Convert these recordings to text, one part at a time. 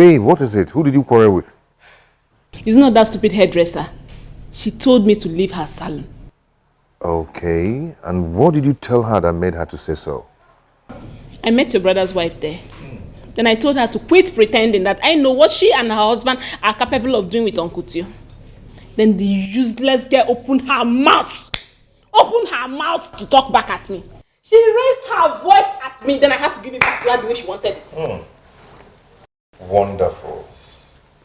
Babe, what is it? Who did you quarrel with? It's not that stupid hairdresser. She told me to leave her salon. Okay, and what did you tell her that made her to say so? I met your brother's wife there. Then I told her to quit pretending that I know what she and her husband are capable of doing with Uncle Tio. Then the useless girl opened her mouth to talk back at me. She raised her voice at me, then I had to give it back to her the way she wanted it. Wonderful.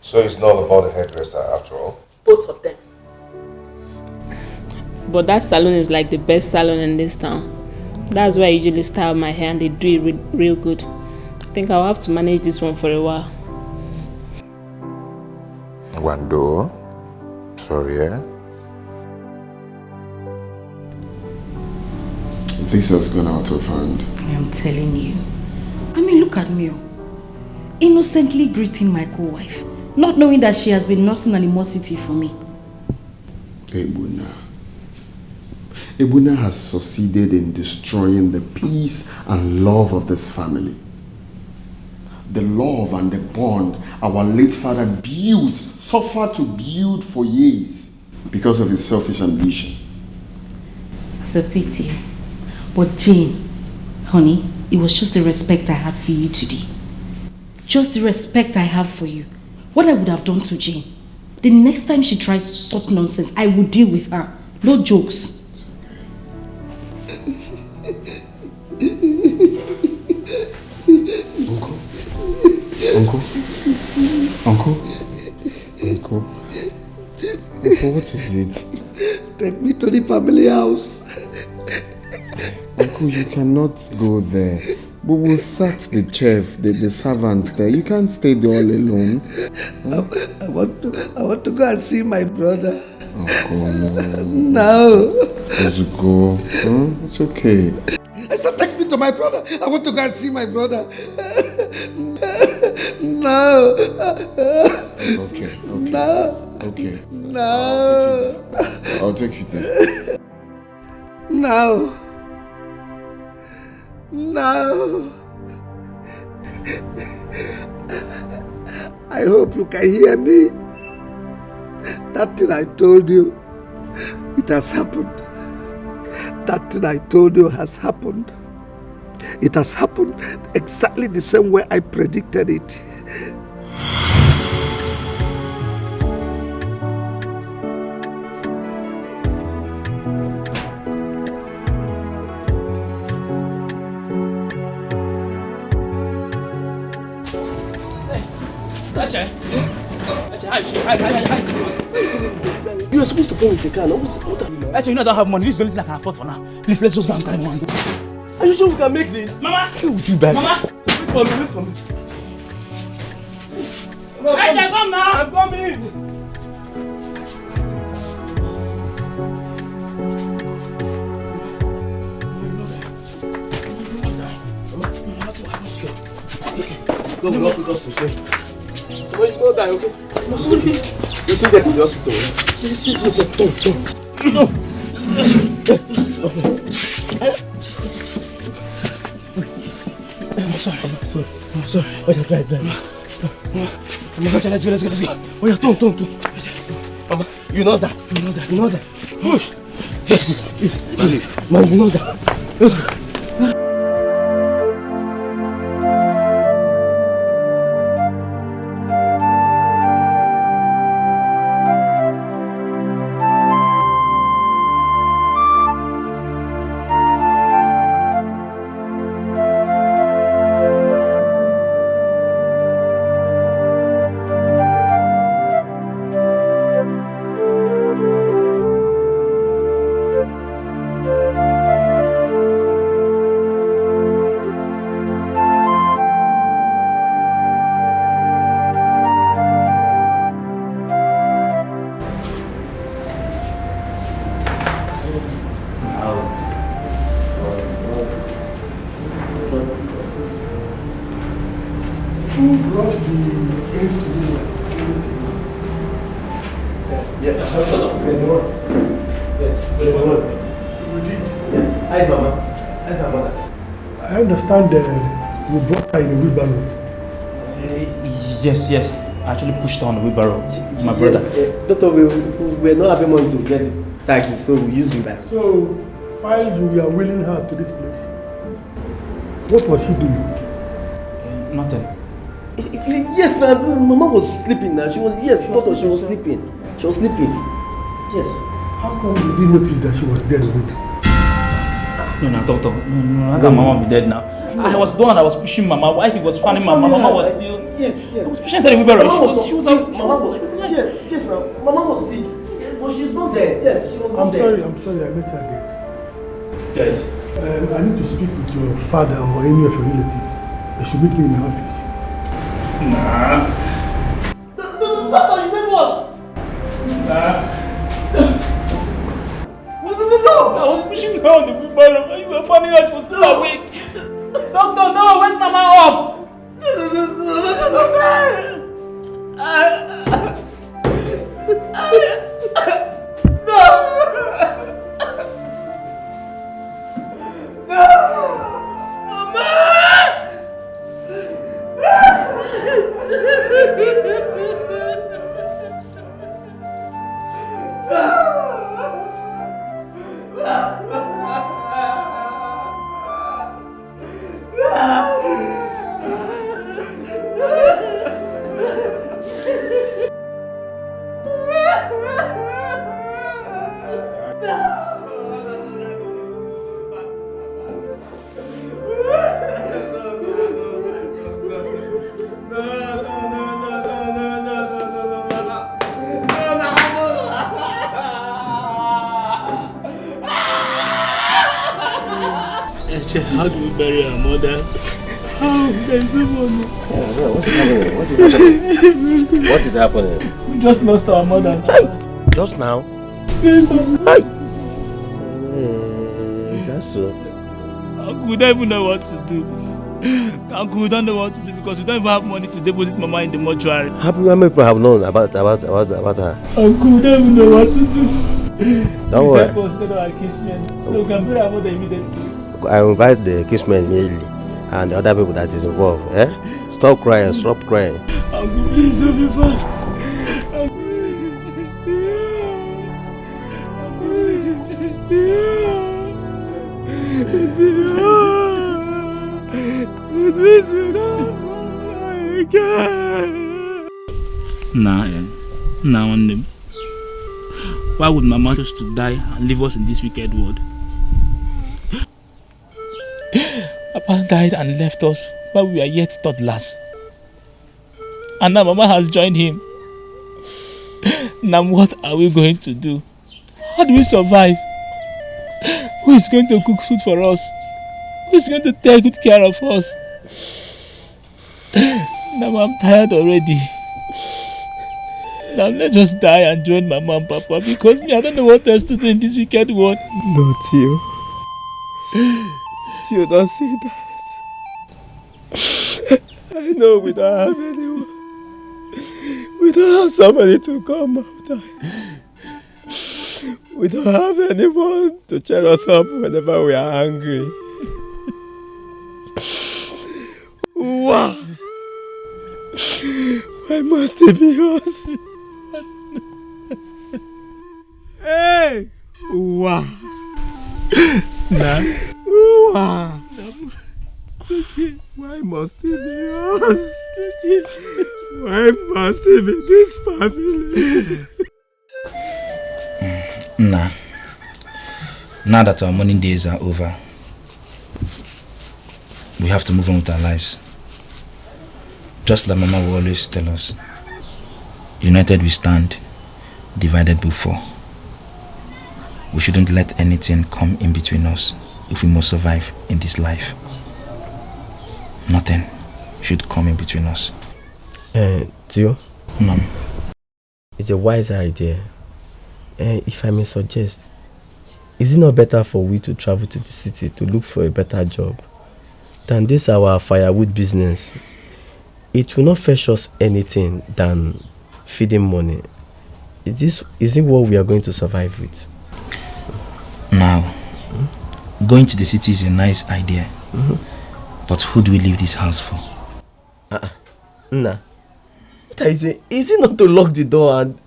So it's not about the hairdresser after all? Both of them. But that salon is like the best salon in this town. That's where I usually style my hair and they do it real good. I think I'll have to manage this one for a while. Wando? Sorry, eh? This has gone out of hand. I am telling you. I mean, look at me. Innocently greeting my co-wife, not knowing that she has been nursing animosity for me. Ebuna has succeeded in destroying the peace and love of this family. The love and the bond our late father suffered to build for years because of his selfish ambition. It's a pity. But Jane, honey, it was just the respect I had for you today. Just the respect I have for you. What I would have done to Jane. The next time she tries such nonsense, I will deal with her. No jokes. Uncle, what is it? Take me to the family house. Uncle, you cannot go there. We will sat the chef, the servants there. You can't stay there all alone. I want to go and see my brother. Uncle, no. No. Let's go. It's okay. I said, take me to my brother. I want to go and see my brother. No. Okay. No. Okay. No. I'll take you there. No. I hope you can hear me. That thing I told you, it has happened. That thing I told you has happened. It has happened exactly the same way I predicted it. You are supposed to come with the car. What are you doing? Actually, you know I don't have money. This is the only thing I can afford for now. Please, let's just go and carry one. Are you sure we can make this? Mama! Would you beg? Mama! Wait for me. Actually, come now! I'm coming! Go, we help us to share. No, it's not that, okay? No, sorry. You think get to the hospital, right? No. I'm sorry. Oh, yeah, drive. Mama, let's go. Oh, yeah, don't. Mama, you know that. Push. Yes. Man, you know that. Let's go. I understand you brought her in a wheelbarrow. Yes. I actually pushed her on the wheelbarrow. My brother. Doctor, we're not having money to get the taxi, so we use Uber. So, while you were wheeling her to this place, what was she doing? Nothing. Yes, Mama was sleeping now. She was sleeping. She was sleeping. Yes. How come you didn't notice that she was dead already? No, doctor. No, how can Mama be dead now? I was the one that was pushing Mama. While he was fanning Mama, Mama was still... Yes. I was pushing her in the wheelbarrow. She was sick. Yes, now. Mama was sick. But she's not dead. Yes, she was not dead. I'm sorry, I met her Dead? I need to speak with your father or any of your relatives. They should meet me in my office. Nah. Doctor, you said what? Nah. No. I was pushing her on the wheelbarrow and you were fanning her. She was still awake. Doctor, no, wake Mama up. How do we bury our mother? How? There's no one. What is happening? We just lost our mother. Just now? Yes, Hi! Is that so? Uncle, we don't even know what to do. Uncle, we don't know what to do because we don't even have money to deposit Mama in the mortuary. Happy people have known about her. Uncle, we don't even know what to do. Don't worry. Please help us go to our kissmen so we can bury our mother immediately. I invite the kissmen immediately and the other people that is involved. Stop crying. Uncle, please help me fast. Nah, on them. Why would Mama choose to die and leave us in this wicked world? Papa died and left us while we were yet toddlers. And now Mama has joined him. Now what are we going to do? How do we survive? Who is going to cook food for us? Who is going to take good care of us? Now I'm tired already. Now let's just die and join Mama and Papa because I don't know what else to do in this wicked world. No, Tio. Tio, don't say that. I know we don't have anyone. We don't have somebody to come after. We don't have anyone to cheer us up whenever we are hungry. Wow! Why must it be us? Hey! Wow! Nah. Wow! Why must it be us? Why must it be this family? Nah. Now that our mourning days are over, we have to move on with our lives. Just like Mama will always tell us, united we stand, divided we fall. We shouldn't let anything come in between us if we must survive in this life. Nothing should come in between us. Tio? Mom. It's a wise idea. If I may suggest, is it not better for we to travel to the city to look for a better job than this our firewood business? It will not fetch us anything than feeding money. Is it what we are going to survive with? Now, going to the city is a nice idea. But who do we leave this house for? Nah. What are you saying? Is it not to lock the door and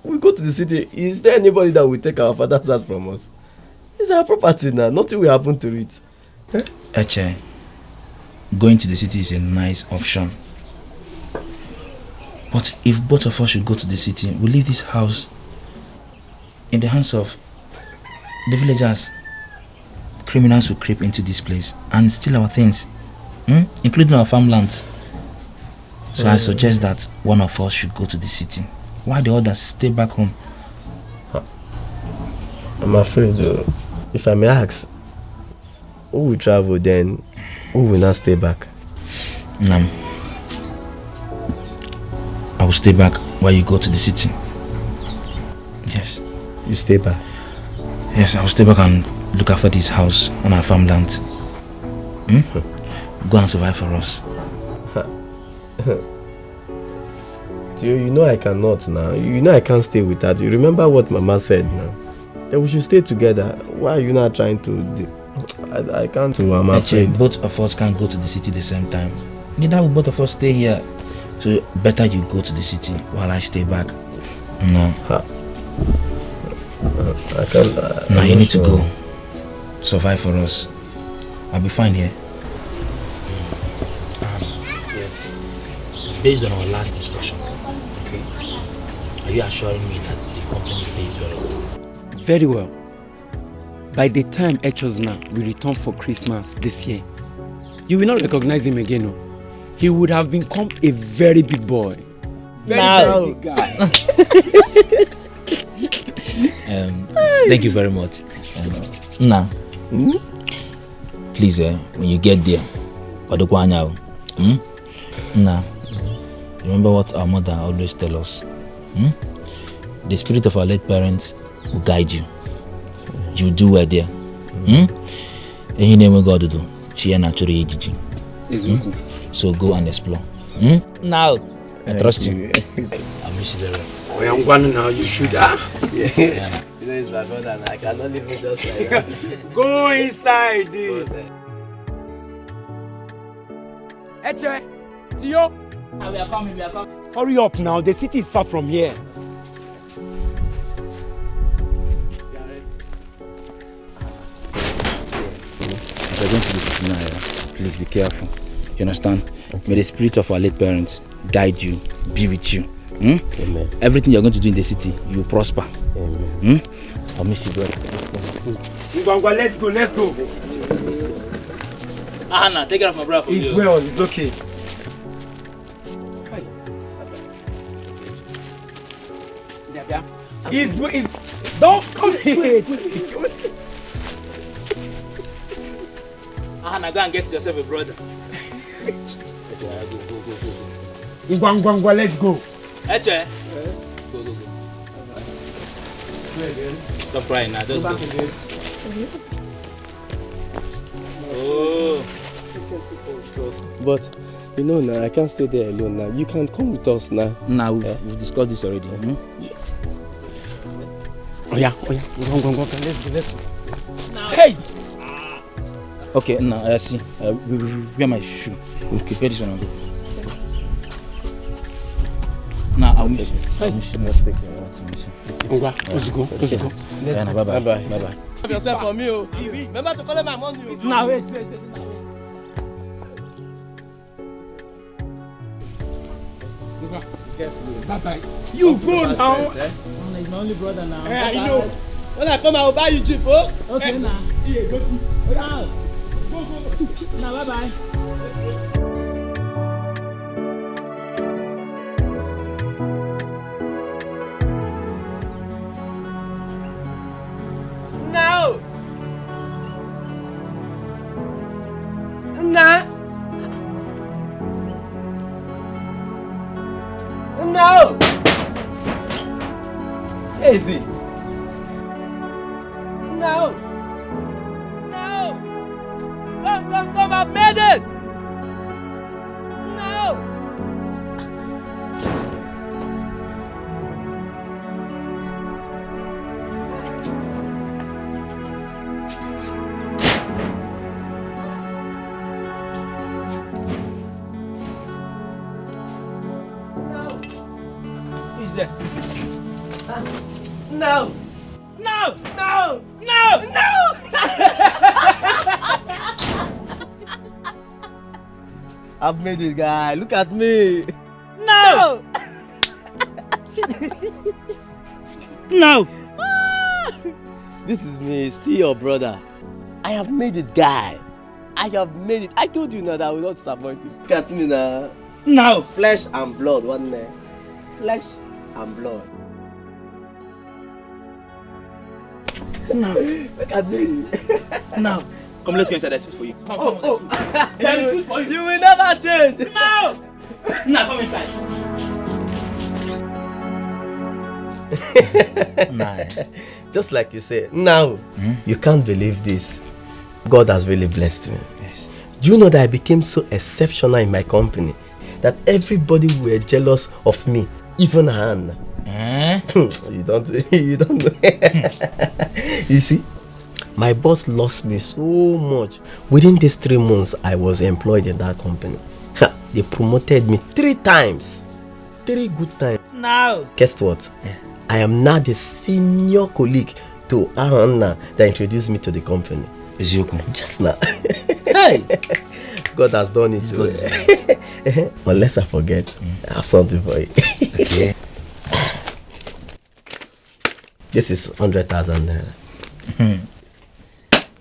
we go to the city? Is there anybody that will take our father's house from us? It's our property now. Nothing will happen to it. Eche, going to the city is a nice option. But if both of us should go to the city, we leave this house in the hands of the villagers. Criminals will creep into this place and steal our things, including our farmlands. So I suggest that one of us should go to the city, while the others stay back home. I'm afraid, if I may ask, who will travel then? Who will not stay back? I will stay back while you go to the city. Yes. You stay back? Yes, I will stay back and look after this house on our farmland. Go and survive for us. You know I cannot now. You know I can't stay without you. Remember what Mama said now. That we should stay together. Why are you not trying to... I can't. I'm afraid. Both of us can't go to the city at the same time. Neither will both of us stay here. So better you go to the city while I stay back. No. I can't. No, you need to go. Survive for us. I'll be fine here. Yes. Based on our last discussion, okay, are you assuring me that the company pays very well? Very well. By the time Echozna will return for Christmas this year, you will not recognize him again. No? He would have become a very big boy. Very big guy. Thank you very much. Now, please, when you get there, now, remember what our mother always tells us. The spirit of our late parents will guide you. You do well there. Any name we got to do. So go and explore. Now, I trust you. I miss you very much. I'm going now. You should. Yeah. You know it's my brother and I cannot leave him just like that. Go inside. Eche, Tio. We are coming. Hurry up now. The city is far from here. If you're going to the city now, please be careful. You understand? Okay. May the spirit of our late parents guide you, be with you. Amen. Everything you're going to do in the city, you will prosper. Amen. I'll miss you, brother. Let's go. Anna, take care of my brother for you. It's well, it's okay. Don't come here. Anna, go and get yourself a brother. Go. Let's go. Eche. Go. Stop crying now, just go. Oh. But, you know now, I can't stay there alone now. You can come with us now. Now, we've discussed this already. Oh yeah. Go. Let's go. Now. Hey! Okay, now, I see. Wear my shoe. Okay, where this one go? Now, I'll miss you. Let's take care. Let's go. Bye-bye. Have yourself for me, oh. Remember to call my money. Now, wait. Bye-bye. You go now. He's my only brother now. Yeah, I know. When I come, I will buy you jeep, oh. Okay, now. Yeah, go. Now. Go. Now, bye-bye. No. Easy. No. Come, I've made it. No. there. No! No! No! No! No! I've made it, guy. Look at me. No! No! This is me, still your brother. I have made it, guy. I have made it. I told you now that I will not disappoint you. Look at me now. No! Flesh and blood, one day. Flesh and blood. No! Look at me. No! Come, let's go inside. There's food for you. Come, There is food for you. You will never change. No! Now come inside. Nah. Just like you say, now you can't believe this. God has really blessed me. Yes. Do you know that I became so exceptional in my company that everybody were jealous of me, even Anne? You don't know. You see, my boss lost me so much. Within these 3 months I was employed in that company, they promoted me 3 times. 3 good times. No! Guess what? Yeah. I am now the senior colleague to Anna that introduced me to the company. Just now. Hey! God has done it. Unless I forget, I have something for you. Okay. This is 100,000 naira.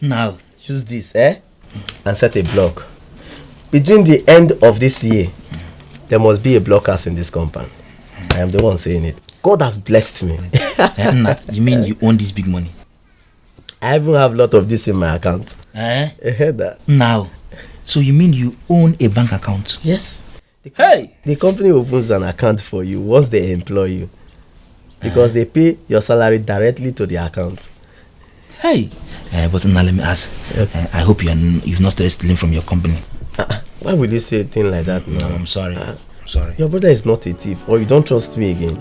Now, Use this, and set a block. Between the end of this year, there must be a blockhouse in this compound. I am the one saying it. God has blessed me. you mean you own this big money? I even have a lot of this in my account. That. Now, so you mean you own a bank account? Yes. Hey! The company opens an account for you once they employ you, because they pay your salary directly to the account. Hey! But now let me ask. Okay. I hope you've not started stealing from your company. Why would you say a thing like that? No, I'm sorry. I'm sorry. Your brother is not a thief, or you don't trust me again.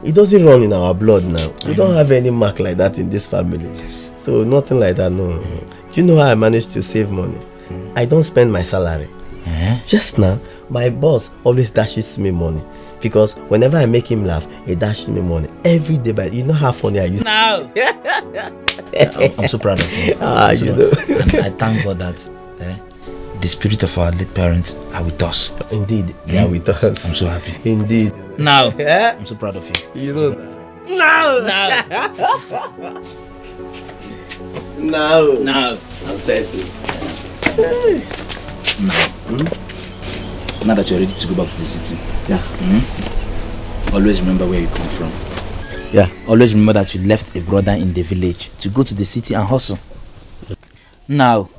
It doesn't run in our blood now. We don't have any mark like that in this family. Yes. So nothing like that, no. Do you know how I managed to save money? I don't spend my salary. Just now, my boss always dashes me money, because whenever I make him laugh, he dashes me money every day. But you know how funny I used. No! I'm so proud of you. You know. And I thank God that the spirit of our late parents are with us. Indeed, they are with us. I'm so happy. Indeed. Now, I'm so proud of you. You know. No! No. I'm settled. Now that you're ready to go back to the city, always remember where you come from. Yeah. Always remember that you left a brother in the village to go to the city and hustle. Now,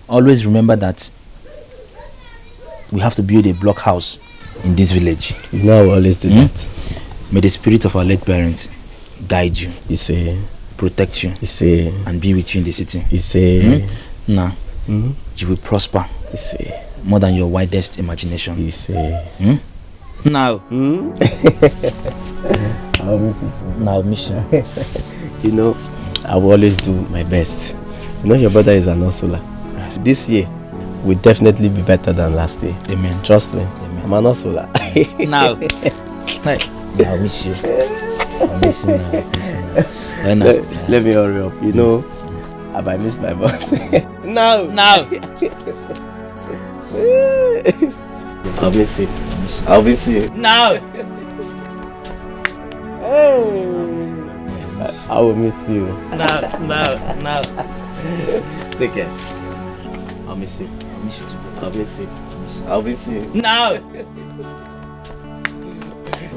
always remember that we have to build a block house in this village. You know, I always do that. May the spirit of our late parents guide you. You say. Protect you. You say. And be with you in the city. You say. Now, you will prosper. You say. More than your widest imagination. You say. Now. I'll miss you. Now, mission. You know, I will always do my best. You know, your brother is an hustler. Yes. This year will definitely be better than last year. Amen. Trust me. Amen. I'm an hustler. Now. I'll miss you. I'll miss you now. Let me hurry up. You know, I might miss my boss. No! I'll miss you. I'll miss you. No! I will miss you. No. Take care. I'll miss you. I'll miss you too. I'll miss you. I'll miss you. No!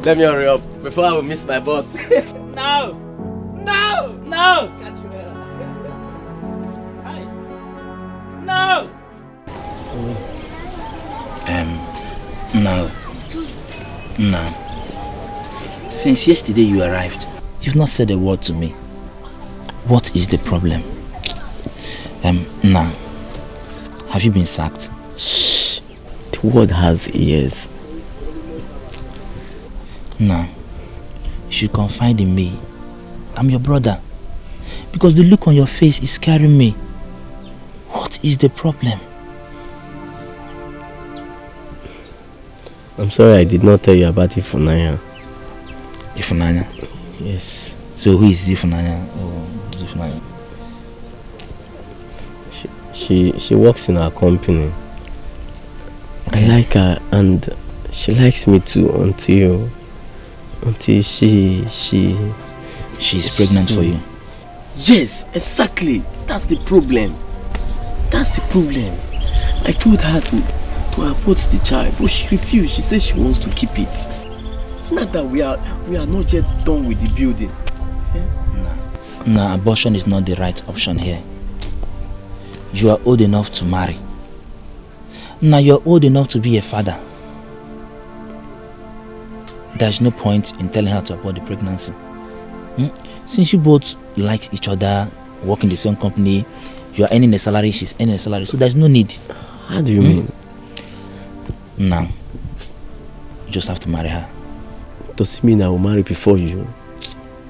Let me hurry up before I will miss my boss. No! No! Catch you later. Hi. No! Now. Since yesterday you arrived, you've not said a word to me. What is the problem? Now, have you been sacked? Shh. The word has ears. Now, you should confide in me. I'm your brother. Because the look on your face is scaring me. What is the problem? I'm sorry I did not tell you about it for 9 years. Ifunanya? Yes. So who is Ifunanya? Or who's Ifunanya? She works in our company. Okay. I like her and she likes me too until she's pregnant for you. Yes, exactly. That's the problem. I told her to abort the child, but she refused. She said she wants to keep it. Not that we are not yet done with the building. No, abortion is not the right option here. You are old enough to marry. Now you're old enough to be a father. There's no point in telling her to abort the pregnancy. Since you both like each other, work in the same company, you are earning a salary, she's earning a salary, so there's no need. How do you mean? Now, you just have to marry her. Does it mean I will marry before you?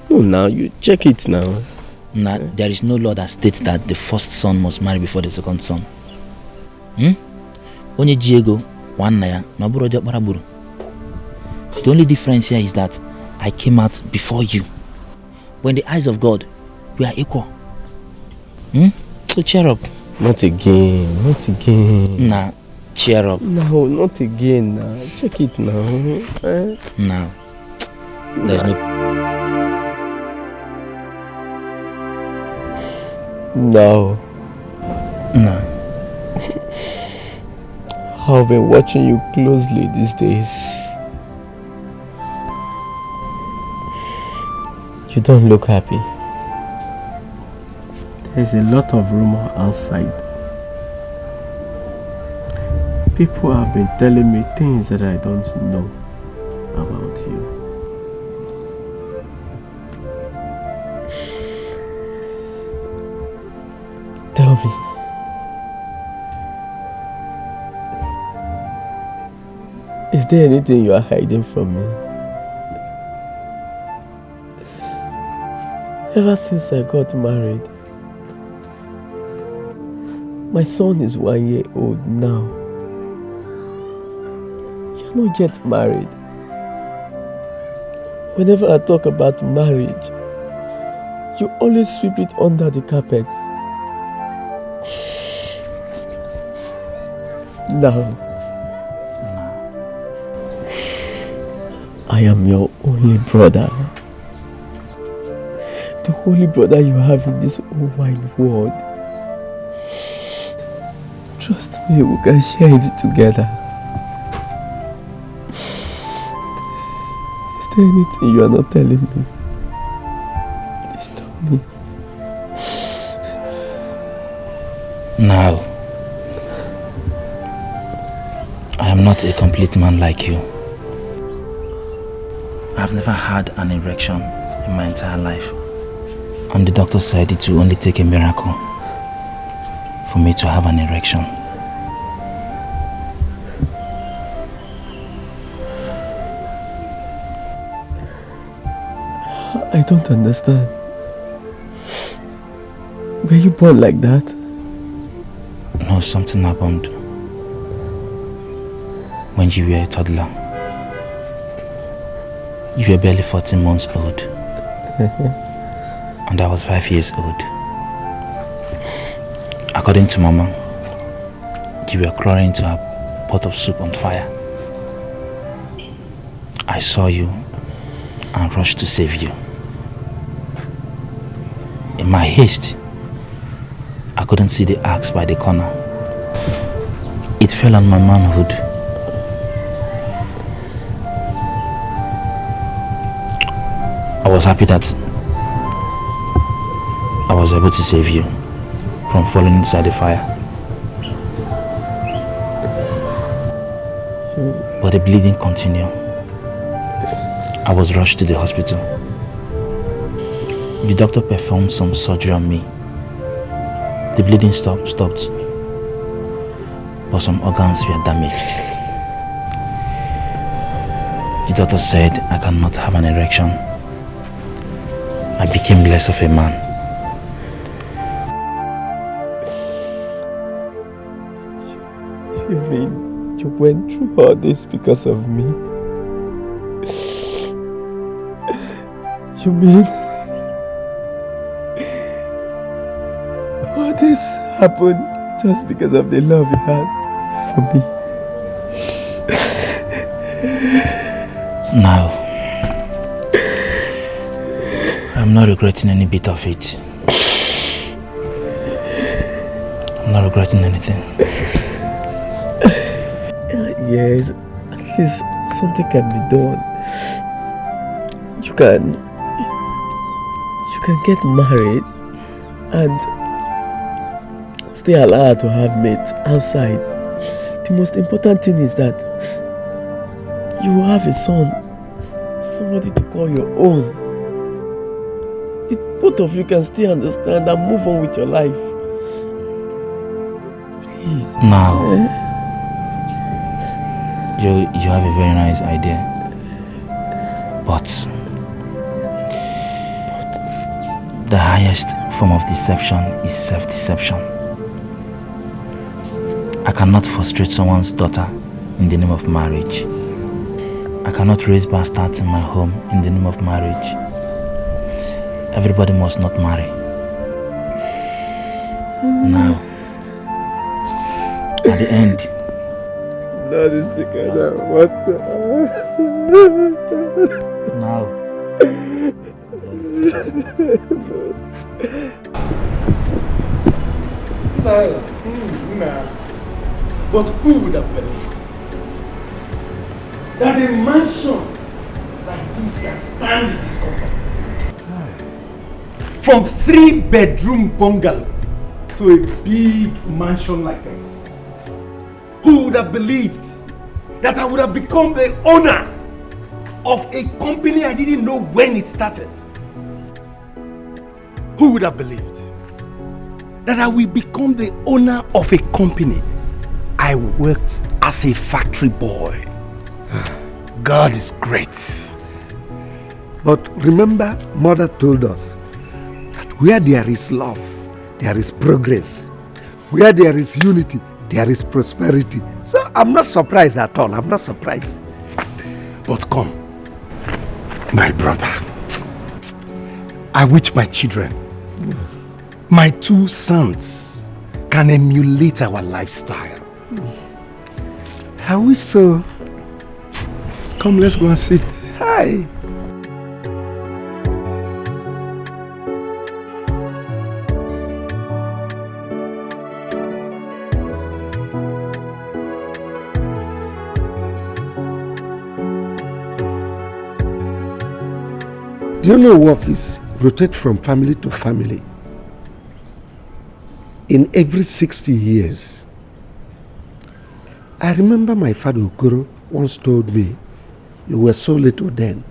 No, now you check it now. Now, there is no law that states that the first son must marry before the second son. Onye Diego, one naya, noburo baraburu. The only difference here is that I came out before you. When the eyes of God, we are equal. So cheer up. Not again. Nah, cheer up. No, not again now. Check it now. Now, there's no... No. I've been watching you closely these days. You don't look happy. There's a lot of rumor outside. People have been telling me things that I don't know about you. Tell me. Is there anything you are hiding from me? Ever since I got married, my son is 1 year old now. You're not yet married. Whenever I talk about marriage, you always sweep it under the carpet. Now, I am your only brother. The only brother you have in this whole wide world. Trust me, we can share it together. Is there anything you are not telling me? Please tell me. Now, I am not a complete man like you. I've never had an erection in my entire life. And the doctor said it will only take a miracle for me to have an erection. I don't understand. Were you born like that? No, something happened when you were a toddler. You were barely 14 months old. And I was 5 years old. According to Mama, you were crawling into a pot of soup on fire. I saw you and rushed to save you. In my haste, I couldn't see the axe by the corner. It fell on my manhood. I was happy that I was able to save you from falling inside the fire. But the bleeding continued. I was rushed to the hospital. The doctor performed some surgery on me. The bleeding stopped, but some organs were damaged. The doctor said I cannot have an erection. I became less of a man. You mean you went through all this because of me? You mean all this happened just because of the love you had for me? No. I'm not regretting any bit of it. I'm not regretting anything. Yes, at least something can be done. You can get married and stay allowed to have mates outside. The most important thing is that you will have a son, somebody to call your own. Both of you can still understand and move on with your life. Please. Now, you have a very nice idea, but the highest form of deception is self-deception. I cannot frustrate someone's daughter in the name of marriage. I cannot raise bastards in my home in the name of marriage. Everybody must not marry. Now, at the end, that is the kind of what now. But who would have believed that a mansion like this can stand in this company? From 3-bedroom bungalow to a big mansion like this. Who would have believed that I would have become the owner of a company I didn't know when it started? Who would have believed that I will become the owner of a company I worked as a factory boy? God is great. But remember, Mother told us that where there is love, there is progress. Where there is unity, there is prosperity. So I'm not surprised at all. I'm not surprised. But come, my brother, I wish my children, my 2 sons, can emulate our lifestyle. I wish so. Come, let's go and sit. Hi. Do you know office rotate from family to family? In every 60 years. I remember my father Okoro once told me, you were so little then,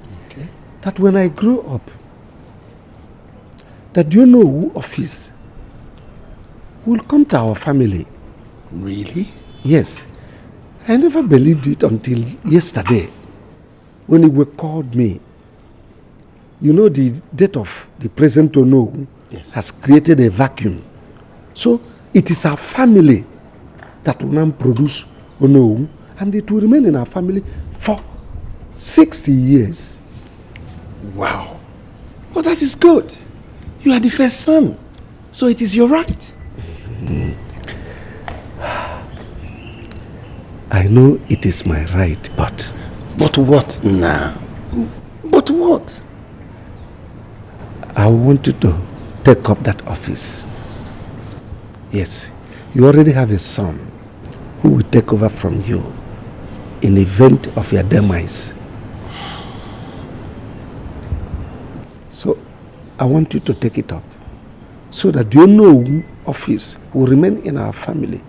that when I grow up, that do you know who office will come to our family? Really? Yes. I never believed it until yesterday when he called me. You know, the death of the present Ono has created a vacuum. So it is our family that will now produce Ono, and it will remain in our family for 60 years. Wow. Well, that is good. You are the first son, so it is your right. I know it is my right, but... But what now? But what? I want you to take up that office. Yes, you already have a son who will take over from you in the event of your demise. So, I want you to take it up so that you know office will remain in our family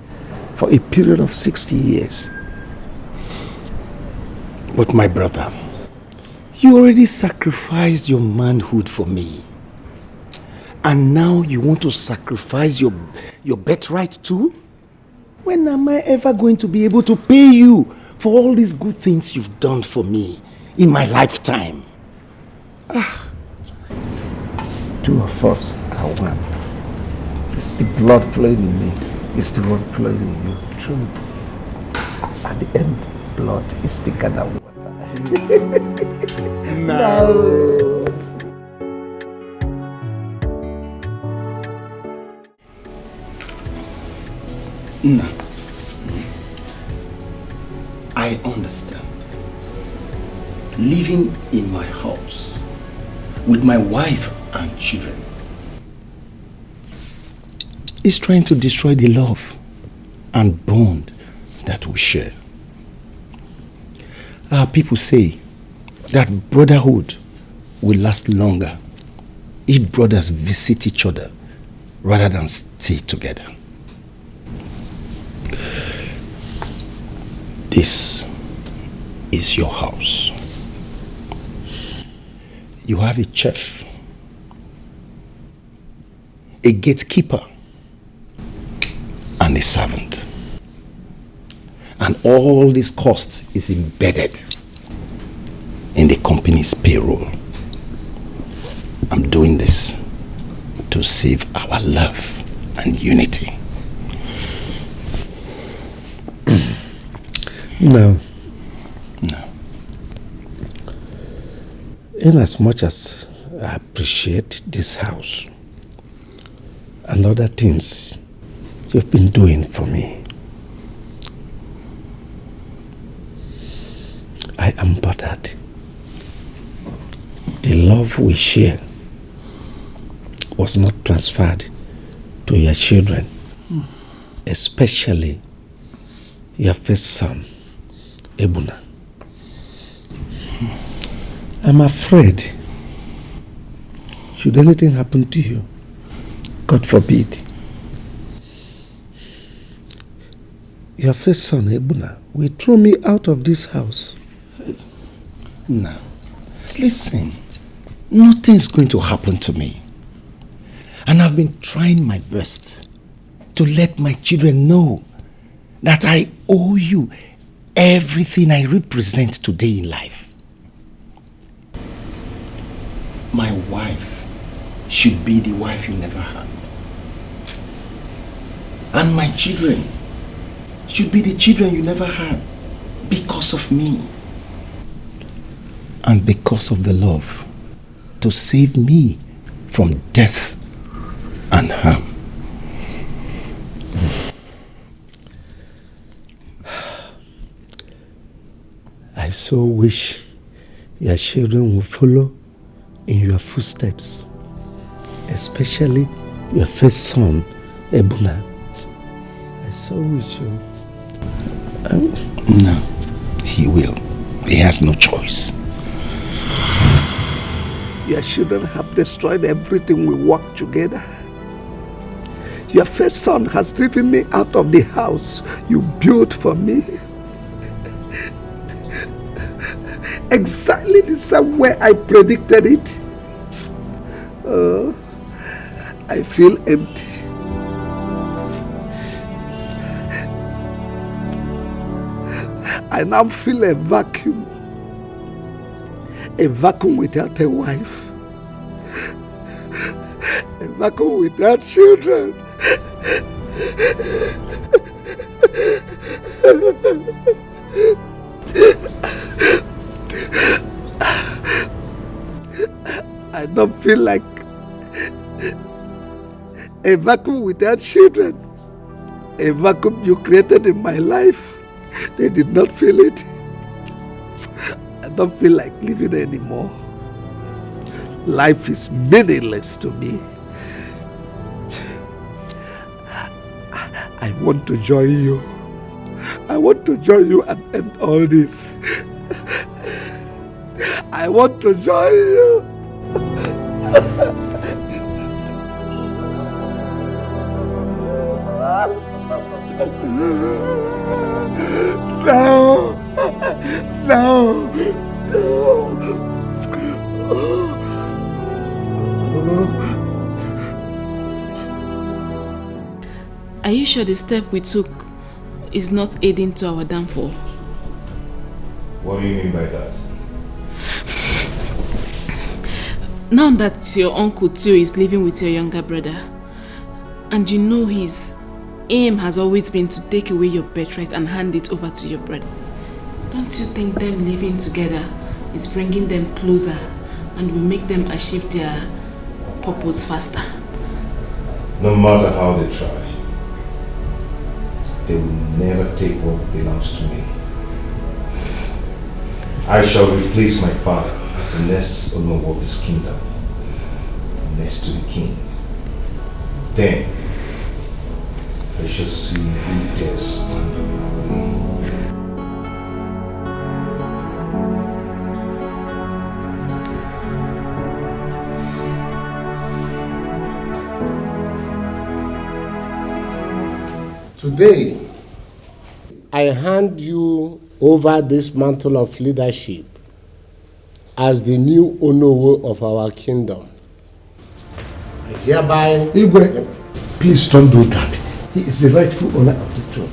for a period of 60 years. But my brother, you already sacrificed your manhood for me. And now you want to sacrifice your birthright too? When am I ever going to be able to pay you for all these good things you've done for me in my lifetime? Two of us are one. It's the blood flowing in me. It's the blood flowing in you. True. At the end, blood is thicker than water. No. No. I understand. Living in my house with my wife and children is trying to destroy the love and bond that we share. Our people say that brotherhood will last longer if brothers visit each other rather than stay together. This is your house. You have a chef, a gatekeeper, and a servant. And all this cost is embedded in the company's payroll. I'm doing this to save our love and unity. No. No. In as much as I appreciate this house and other things you've been doing for me, I am bothered. The love we share was not transferred to your children, especially your first son, Ebuna. I'm afraid, should anything happen to you, God forbid, your first son, Ebuna, will throw me out of this house. No. Listen, nothing's going to happen to me. And I've been trying my best to let my children know that I owe you everything I represent today in life. My wife should be the wife you never had. And my children should be the children you never had because of me. And because of the love to save me from death and harm. I so wish your children will follow in your footsteps, especially your first son, Ebuna. I so wish you. No, he will. He has no choice. Your children have destroyed everything we worked together. Your first son has driven me out of the house you built for me. Exactly the same way I predicted it. I feel empty. I now feel a vacuum. A vacuum without a wife. A vacuum without children. I don't feel like a vacuum without children. A vacuum you created in my life. They did not feel it. I don't feel like living anymore. Life is meaningless to me. I want to join you. I want to join you and end all this. I want to join you. No. No. Are you sure the step we took is not aiding to our downfall? What do you mean by that? Now that your uncle Tio is living with your younger brother, and you know his aim has always been to take away your birthright and hand it over to your brother, don't you think them living together is bringing them closer and will make them achieve their purpose faster? No matter how they try, they will never take what belongs to me. I shall replace my father as the next owner of this kingdom, next to the king. Then I shall see who dares stand in my way. Today, I hand you over this mantle of leadership as the new Onowo of our kingdom. I hereby... Igwe, please don't do that. He is the rightful owner of the throne.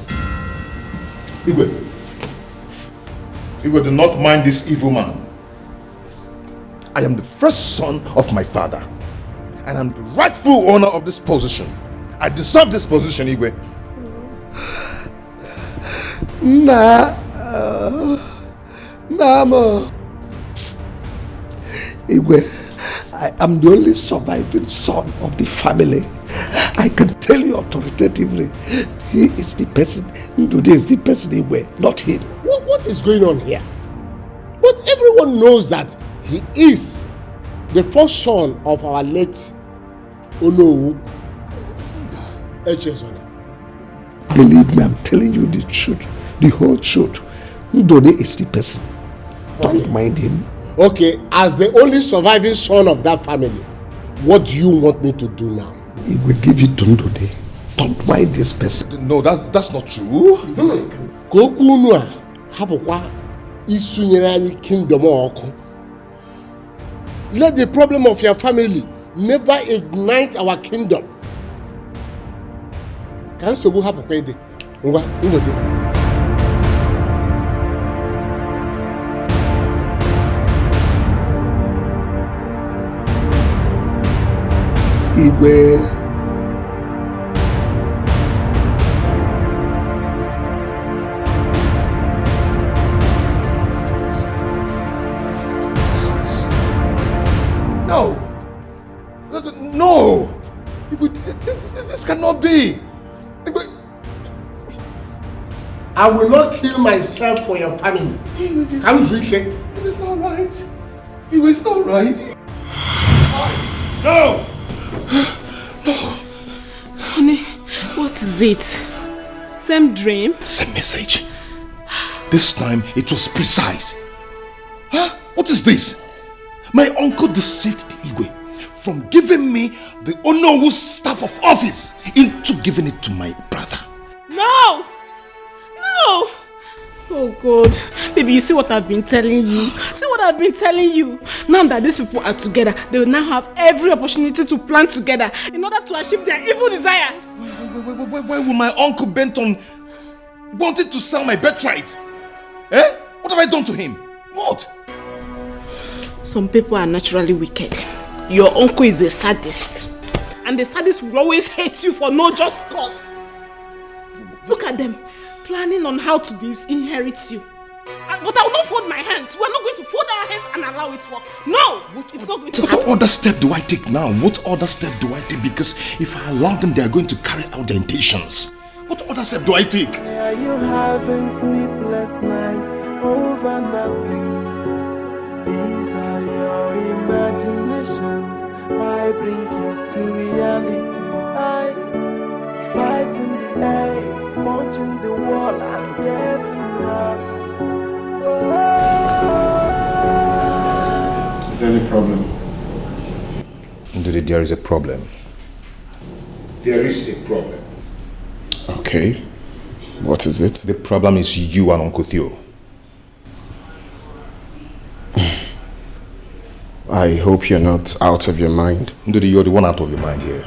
Igwe, do not mind this evil man. I am the first son of my father, and I'm the rightful owner of this position. I deserve this position, Igwe. Namo. Igwe, I am the only surviving son of the family. I can tell you authoritatively, he is the person, Ndude is the person Igwe, not him. What is going on here? But everyone knows that he is the first son of our late Onowu Echezona. Believe me, I'm telling you the truth, the whole truth. Ndude is the person. Don't mind him. Okay, as the only surviving son of that family, what do you want me to do now? He will give it to Ndude. Don't mind this person. No, that's not true. Let the problem of your family never ignite our kingdom. Can you happen? Igwe. No! This cannot be! I will not kill myself for your family. This is not right. It's not right. No! No! Honey, what is it? Same dream? Same message. This time it was precise. Huh? What is this? My uncle deceived the Igwe from giving me the Onowu staff of office into giving it to my brother. No! No! Oh God, baby, you see what I've been telling you? See what I've been telling you? Now that these people are together, they will now have every opportunity to plan together in order to achieve their evil desires. Why will my uncle bent on wanting to sell my birthright? Eh? What have I done to him? What? Some people are naturally wicked. Your uncle is a sadist. And the sadist will always hate you for no just cause. Look at them, planning on how to disinherit you. But I will not fold my hands. We are not going to fold our hands and allow it to work. No! It's not going to happen. What other step do I take now? What other step do I take? Because if I allow them, they are going to carry out their intentions. What other step do I take? Are you having sleepless nights over nothing? These are your imaginations. Why bring you to reality? I fight in the air, punching the wall and getting hurt. Oh. Is there any problem? Indeed, there is a problem. There is a problem. Okay. What is it? The problem is you and Uncle Theo. I hope you're not out of your mind. Indeed, you're the one out of your mind here.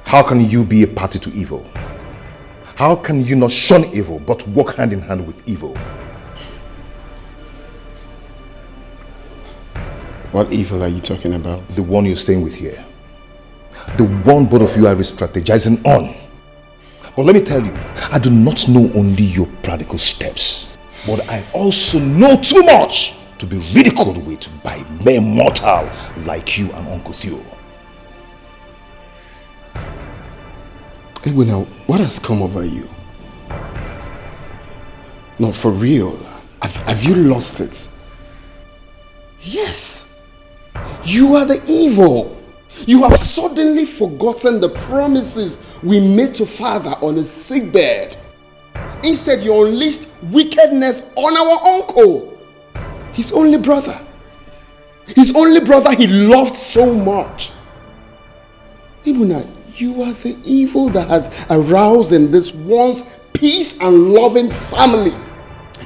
How can you be a party to evil? How can you not shun evil but walk hand in hand with evil? What evil are you talking about? The one you're staying with here. The one both of you are strategizing on. But let me tell you, I do not know only your practical steps, but I also know too much to be ridiculed with by mere mortal like you and Uncle Theo. Ebuna, what has come over you? No, for real. Have you lost it? Yes. You are the evil. You have suddenly forgotten the promises we made to Father on his sickbed. Instead, you unleashed wickedness on our uncle. His only brother. His only brother he loved so much. Ebuna, you are the evil that has aroused in this once peace and loving family.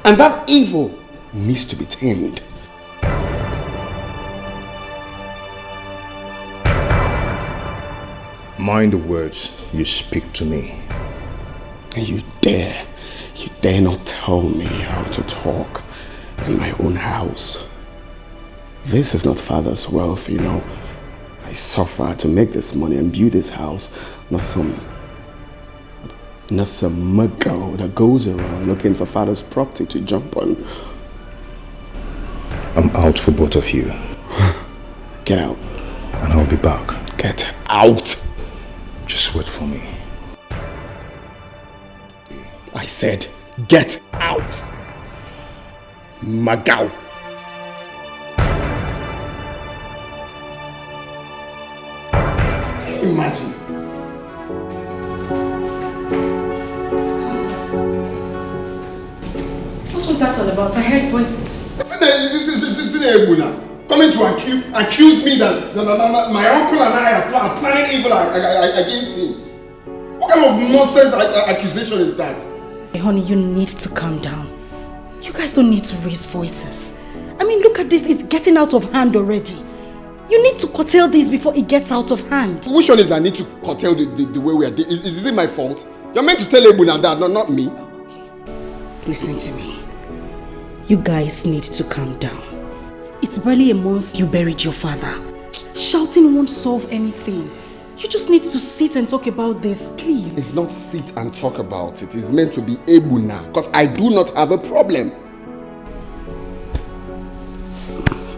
And that evil needs to be tamed. Mind the words you speak to me. And you dare not tell me how to talk in my own house. This is not Father's wealth, you know. I suffer to make this money and build this house, not some muggle that goes around looking for Father's property to jump on. I'm out for both of you. Get out. And I'll be back. Get out. Just wait for me. I said, get out. Magao. Imagine. What was that all about? I heard voices. Coming to accuse me that my uncle and I are planning evil against him. What kind of nonsense accusation is that? Hey, honey, you need to calm down. You guys don't need to raise voices. I mean, look at this. It's getting out of hand already. You need to curtail this before it gets out of hand. Which one is I need to curtail the way we are doing? Is it my fault? You're meant to tell Ebuna that, not me. Okay. Listen to me. You guys need to calm down. It's barely a month you buried your father. Shouting won't solve anything. You just need to sit and talk about this, please. It's not sit and talk about it. It's meant to be Ebuna, because I do not have a problem.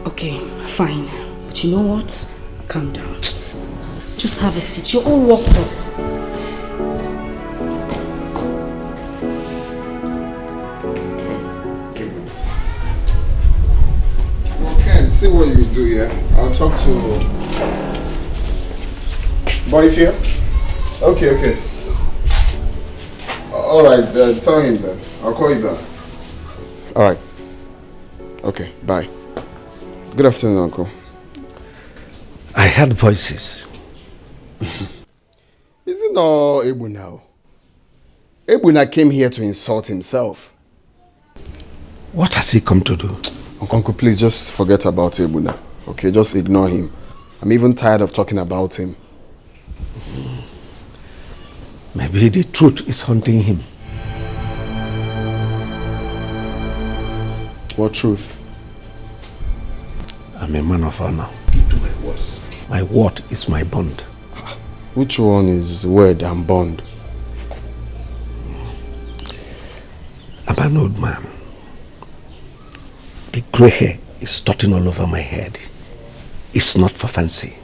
Okay, fine. But you know what? Calm down. Just have a seat. You're all worked up. Okay, see what you do here. I'll talk to boy here. Okay. Alright, tell him then. I'll call you back. Alright. Okay, bye. Good afternoon, Uncle. I heard voices. Isn't all Ebuna? Ebuna came here to insult himself. What has he come to do? Uncle, please just forget about Ebuna. Okay, just ignore him. I'm even tired of talking about him. Maybe the truth is haunting him. What truth? I'm a man of honor. Keep to my words. My word is my bond. Which one is word and bond? I'm an old man. The grey hair is starting all over my head. It's not for fancy.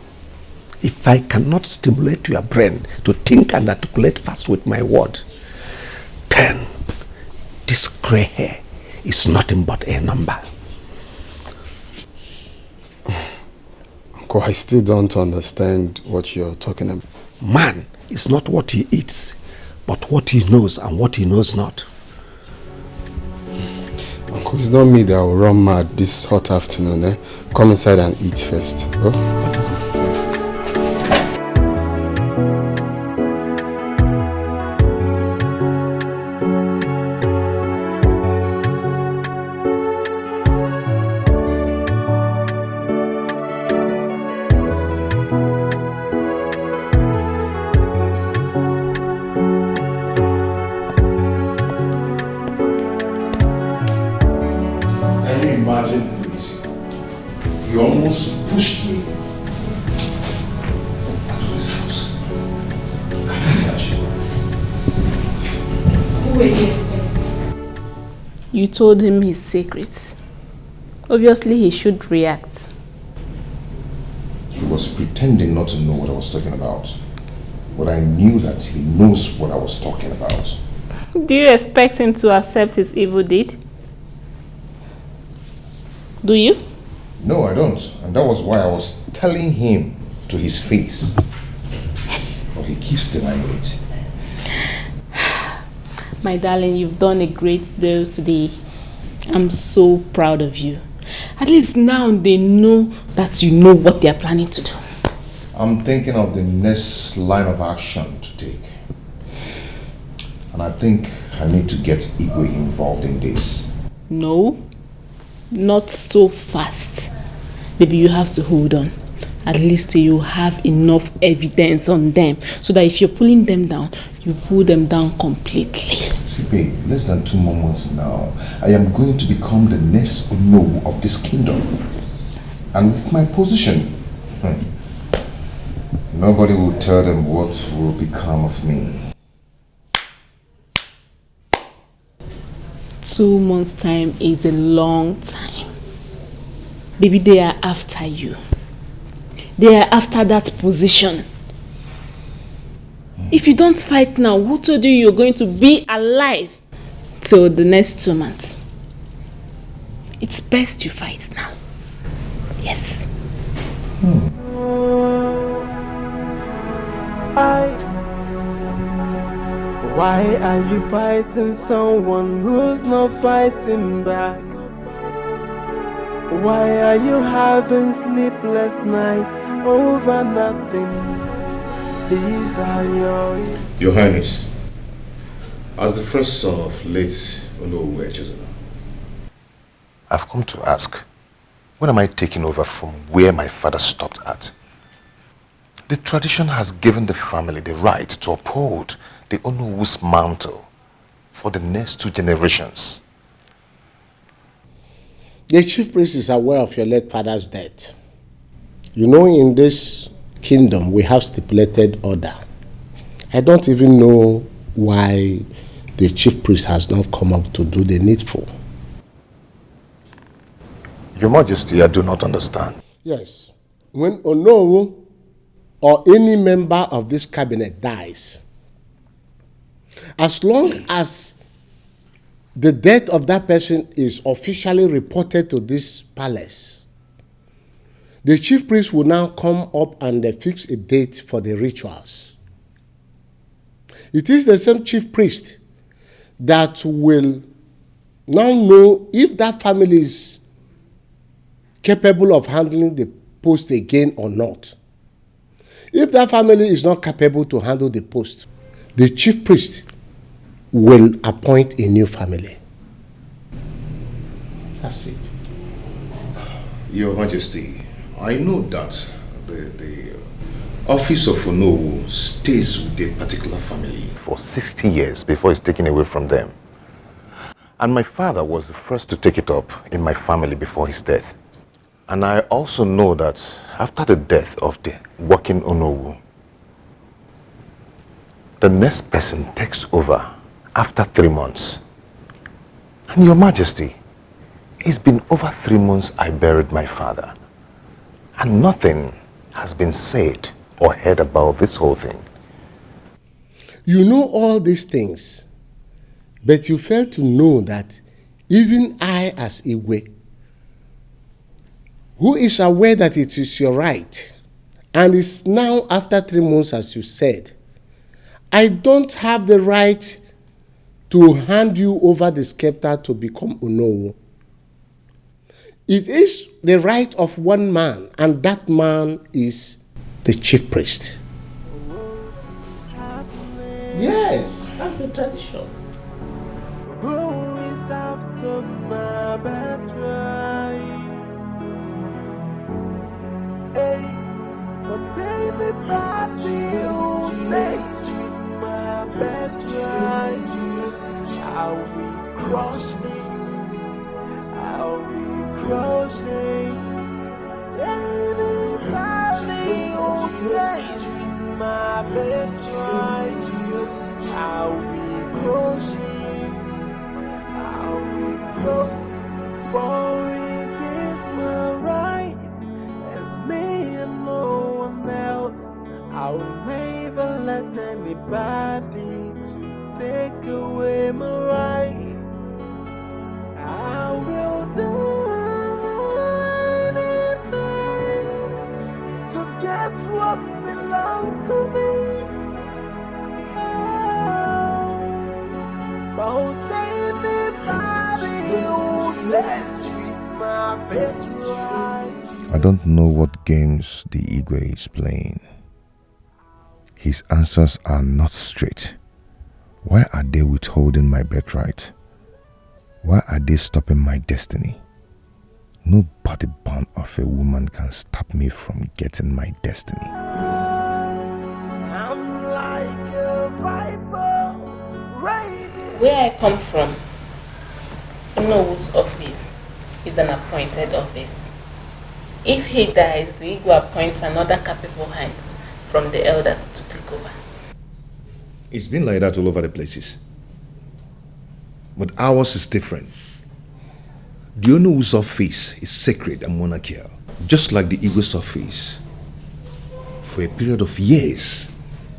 If I cannot stimulate your brain to think and articulate fast with my word, then this grey hair is nothing but a number. Uncle, I still don't understand what you're talking about. Man is not what he eats, but what he knows and what he knows not. Uncle, it's not me that will run mad this hot afternoon. Eh? Come inside and eat first. Oh? You told him his secrets. Obviously, he should react. He was pretending not to know what I was talking about. but I knew that he knows what I was talking about. Do you expect him to accept his evil deed? Do you? No, I don't. And that was why I was telling him to his face. But he keeps denying it. My darling, you've done a great deal today. I'm so proud of you. At least now they know that you know what they're planning to do. I'm thinking of the next line of action to take. And I think I need to get Igwe involved in this. No, not so fast. Baby, you have to hold on. At least you have enough evidence on them so that if you're pulling them down, you pull them down completely. See, babe, less than 2 more months now, I am going to become the next Ono of this kingdom. And with my position, nobody will tell them what will become of me. 2 months' time is a long time. Baby, they are after you. They are after that position. If you don't fight now, who told you you're going to be alive till the next 2 months? It's best you fight now. Yes. Why are you fighting someone who's not fighting back? Why are you having sleepless nights over nothing? These are Your Highness, as the first son of late Onowuwe, I've come to ask, when am I taking over from where my father stopped at? The tradition has given the family the right to uphold the Onowu's mantle for the next 2 generations. The chief priest is aware of your late father's death. You know, in this kingdom, we have stipulated order. I don't even know why the chief priest has not come up to do the needful. Your Majesty, I do not understand. Yes. When Onowu or any member of this cabinet dies, as long as the death of that person is officially reported to this palace, the chief priest will now come up and fix a date for the rituals. It is the same chief priest that will now know if that family is capable of handling the post again or not. If that family is not capable to handle the post, the chief priest will appoint a new family. That's it. Your Majesty, I know that the office of Onowu stays with a particular family for 60 years before it's taken away from them. And my father was the first to take it up in my family before his death. And I also know that after the death of the working Onowu, the next person takes over after 3 months. And Your Majesty, it's been over 3 months I buried my father. And nothing has been said or heard about this whole thing. You know all these things, but you fail to know that even I as Igwe, who is aware that it is your right, and is now after 3 months as you said, I don't have the right to hand you over the scepter to become Onowu. It is the right of one man, and that man is the chief priest. Yes, that's the tradition. Who is after my birthright? Hey, but anybody who plays with my birthright, I'll be crushing, I'll be crushing. Anybody who plays with my birthright, I'll be crushing, I'll be crushing. For it is my right, as me and no one else. I'll never let anybody to take away my right. I will do anything to get what belongs to me. About anybody who lets with my birthright. I don't know what games the Igwe is playing. His answers are not straight. Why are they withholding my birthright? Why are they stopping my destiny? No body bond of a woman can stop me from getting my destiny. I'm like a viper, Where I come from, Onowo's office is an appointed office. If he dies, the Igwe appoints another capable hands from the elders to take over. It's been like that all over the places. But ours is different. The Onowo's office is sacred and monarchical, just like the Igwe's office. For a period of years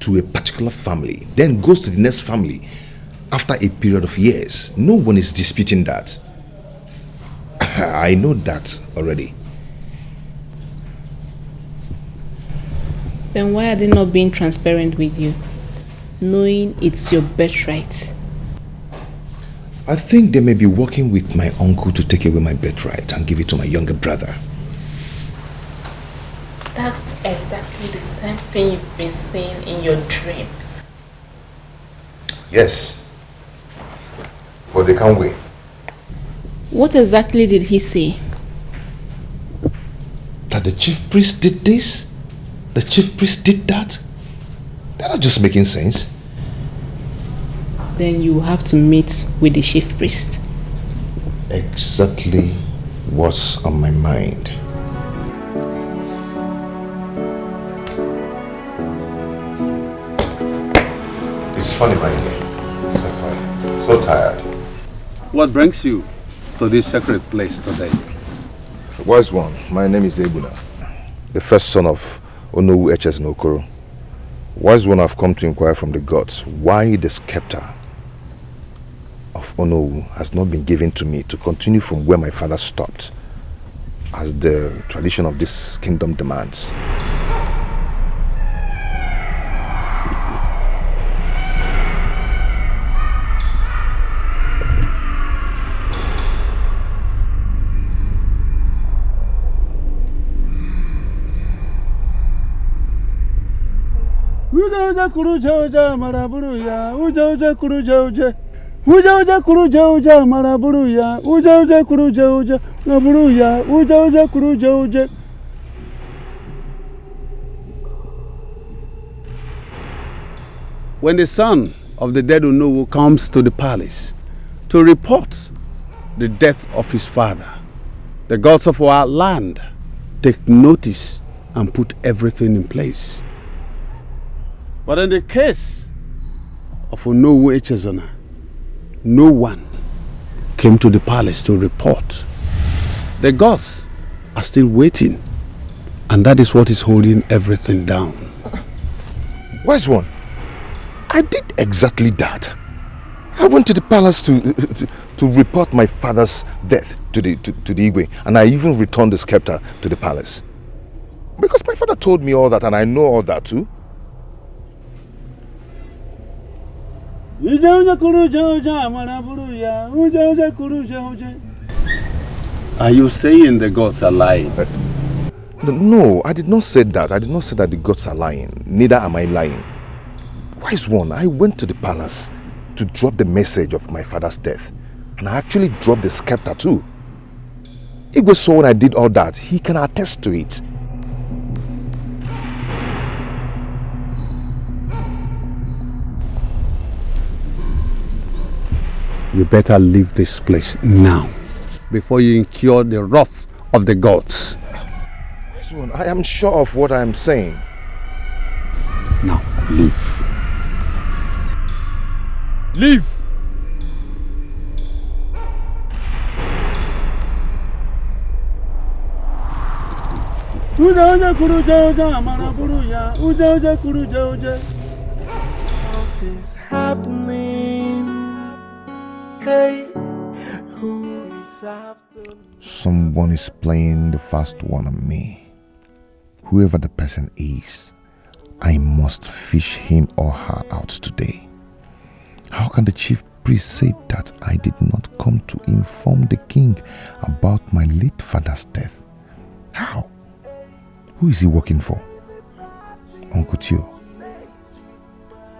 to a particular family, then goes to the next family after a period of years. No one is disputing that. I know that already. Then why are they not being transparent with you, knowing it's your birthright? I think they may be working with my uncle to take away my birthright and give it to my younger brother. That's exactly the same thing you've been seeing in your dream. Yes. But they can't win. What exactly did he say? That the chief priest did this? The chief priest did that? They're not just making sense. Then you have to meet with the chief priest. Exactly what's on my mind. It's funny, my dear. It's so funny. So tired. What brings you to this sacred place today? Wise one, my name is Ebuna, the first son of Onowu Eches Nokoro. Wise one, I've come to inquire from the gods why the scepter of Onowu has not been given to me to continue from where my father stopped, as the tradition of this kingdom demands. Uja kuruja maraburuya, uja kuruja. Uja kuruja maraburuya, uja kuruja maraburuya, uja kuruja. When the son of the dead Onowu comes to the palace to report the death of his father, the gods of our land take notice and put everything in place. But in the case of Onowu Echezona, no one came to the palace to report. The gods are still waiting, and that is what is holding everything down. Wise one, I did exactly that. I went to the palace to report my father's death to the Igwe, and I even returned the scepter to the palace. Because my father told me all that, and I know all that too. Are you saying the gods are lying? No, I did not say that. I did not say that the gods are lying. Neither am I lying. Wise one, I went to the palace to drop the message of my father's death. And I actually dropped the scepter too. Igwe saw when I did all that. He can attest to it. You better leave this place now, before you incur the wrath of the gods. I am sure of what I am saying. Now, leave. Leave! Uja What is happening? Hey, who is after me? Someone is playing the fast one on me. Whoever the person is, I must fish him or her out today. How can the chief priest say that I did not come to inform the king about my late father's death? How? Who is he working for? Uncle Tio,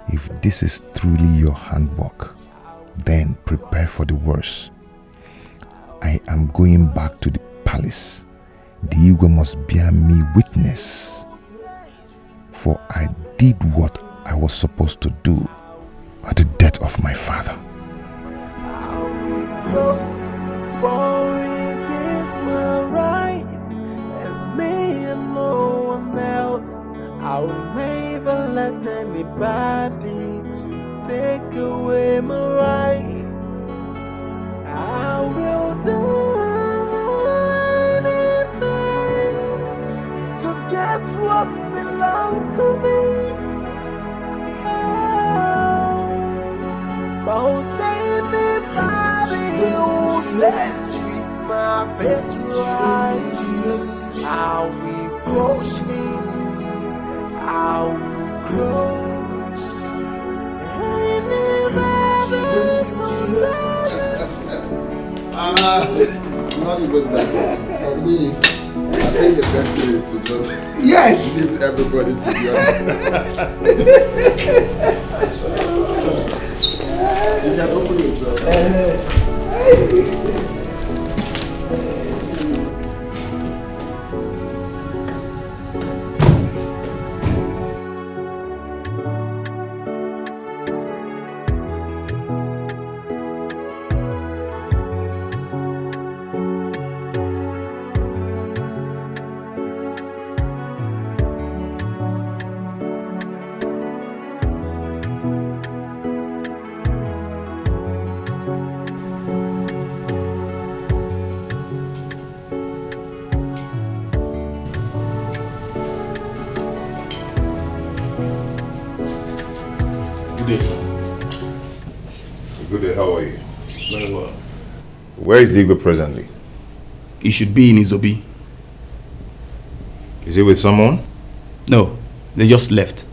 if this is truly your handwork, then prepare for the worst. I am going back to the palace. The Igwe must bear me witness, for I did what I was supposed to do at the death of my father. For it is my right, as me and no one else. I will never let anybody to take away my right. I will die to get what belongs to me. But anybody who lets with my betrayal, I will crush him. I will crush anybody who lets Not even that. For me, I think the best thing is to just leave everybody to be honest. You can open yourself. Good day, how are you? Very well. Where is the Igwe presently? He should be in his obi. Is he with someone? No, they just left.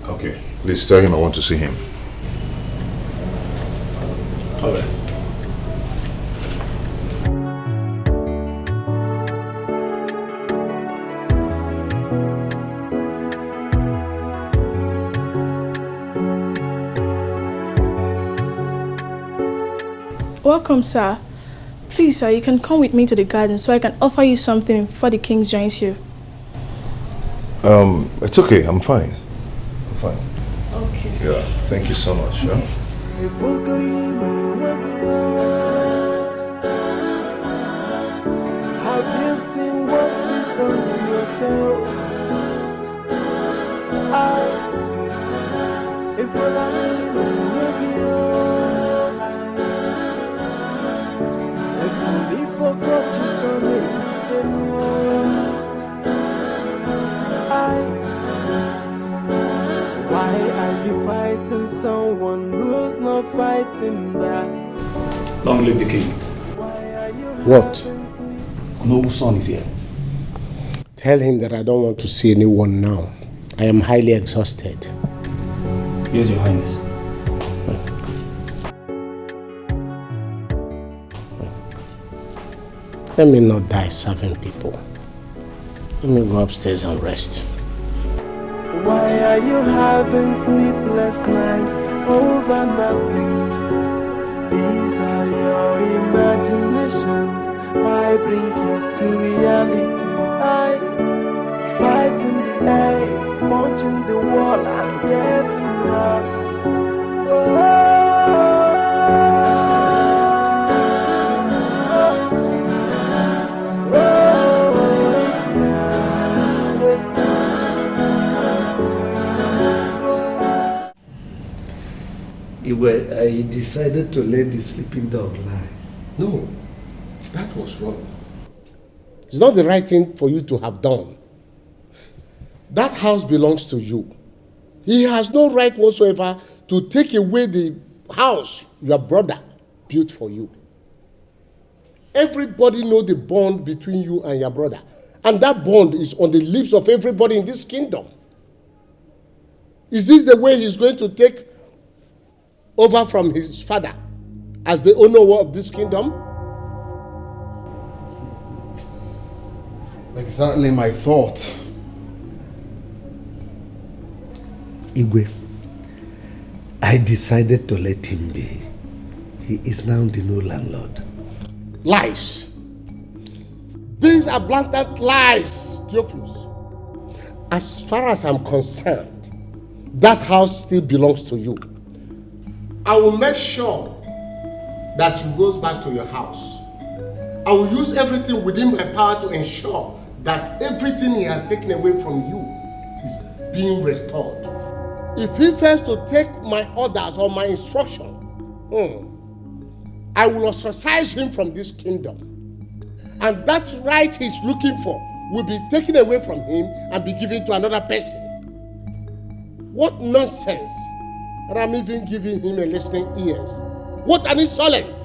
Okay, please tell him I want to see him. All right. Welcome, sir. Please, sir, you can come with me to the garden so I can offer you something before the king joins you. It's okay, I'm fine. I'm fine. Okay, sir. Yeah, thank you so much. Yeah? Have you seen what you've done to yourself? If you forgot you told me, why are you fighting someone who's not fighting back? Long live the king. What? No son is here. Tell him that I don't want to see anyone now. I am highly exhausted. Yes, Your Highness. Let me not die serving people. Let me go upstairs and rest. Why are you having sleepless nights over nothing? These are your imaginations. Why bring you to reality? I fight in the air, punching the wall and getting hurt. I decided to let the sleeping dog lie. No, that was wrong. It's not the right thing for you to have done. That house belongs to you. He has no right whatsoever to take away the house your brother built for you. Everybody knows the bond between you and your brother. And that bond is on the lips of everybody in this kingdom. Is this the way he's going to take over from his father as the owner of this kingdom? Exactly my thought. Igwe, I decided to let him be. He is now the new landlord. Lies. These are blatant lies, Theophilus. As far as I'm concerned, that house still belongs to you. I will make sure that you goes back to your house. I will use everything within my power to ensure that everything he has taken away from you is being restored. If he fails to take my orders or my instruction, I will ostracize him from this kingdom. And that right he's looking for will be taken away from him and be given to another person. What nonsense! And I'm even giving him a listening ears. What an insolence!